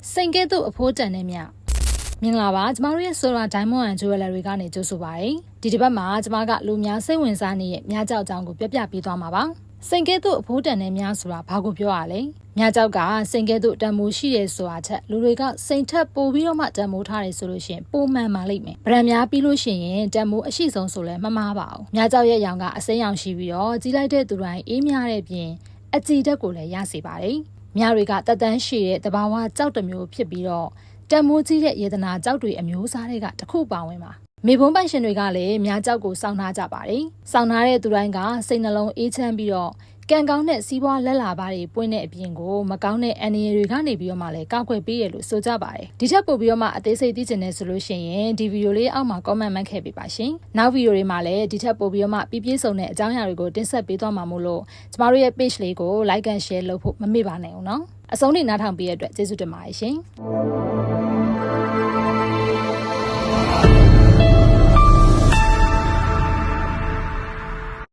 စိန်ကဲ့သို့အဖိုးတန်တဲ့မြမင်္ဂလာပါကျမတို့ရဲ့ Solar Diamond and Jewelry ကနေကြိုဆိုပါရစေဒီတစ်ပတ်မှာကျမကလူများစိတ်ဝင်စားနေတဲ့မြကြောက်ကြောင်ကိုပြပြပေးသွားမှာပါစိန်ကဲ့သို့အဖိုးတန်တဲ့မြဆိုတာဘာကိုပြောရလဲမြကြောက်ကစိန်ကဲ့သို့တန်မိုးရှိတယ်ဆိုတာချက်လူတွေကစိန်ထက်ပိုပြီးတော့မှတန်မိုးထားတယ်ဆိုလို့ရှိရင်ပုံမှန်ပါလိမ့်မယ်ဗရန်များပြီးလို့ရှိရင်တန်မိုးအရှိဆုံးဆိုလဲမမှားပါဘူးမြကြောက်ရဲ့ရောင်ကအစိမ်းရောင်ရှိပြီးတော့ကြီးလိုက်တဲ့သူတိုင်းအေးမြတဲ့ပြင်အကြည်ဓာတ်ကိုလည်းရစေပါတယ်မြတွေကတက်တန်းရှိတဲ့တဘာဝကြောက်တစ်မျိုးဖြစ်ပြီးတော့တန်မိုးကြီးတဲ့ယေဒနာကြောက်တွေအမျိုးအစားတွေကတစ်ခုပါဝင်ပါမေဘုံပိုင်ရှင်တွေကလည်းမြကြောက်ကိုစောင့်ထားကြပါတယ်စောင့်ထားတဲ့သူတိုင်းကစိတ်နှလုံးအေးချမ်းပြီးတော့ကံကောင်းတဲ့စီးပွားလက်လာပါတွေပွင့်တဲ့အပြင်ကိုမကောင်းတဲ့အန္တရာယ်တွေကနေပြီးတော့မှလည်းကောက်ွယ်ပေးရလို့ဆိုကြပါတယ်ဒီချက်ပို့ပြီးတော့မှအသေးစိတ်သိချင်တယ်ဆိုလို့ရှိရင်ဒီဗီဒီယိုလေးအောက်မှာ comment မှတ်ခဲ့ပေးပါရှင်နောက်ဗီဒီယိုတွေမှာလည်းဒီချက်ပို့ပြီးတော့မှပြည့်စုံတဲ့အကြောင်းအရာတွေကိုတင်ဆက်ပေးသွားမှာမို့လို့ကျမတို့ရဲ့ page လေးကို like and share လုပ်ဖို့မမေ့ပါနဲ့ဦးနော်အဆုံးထိနားထောင်ပေးရတဲ့အတွက်ကျေးဇူးတင်ပါတယ်ရှင်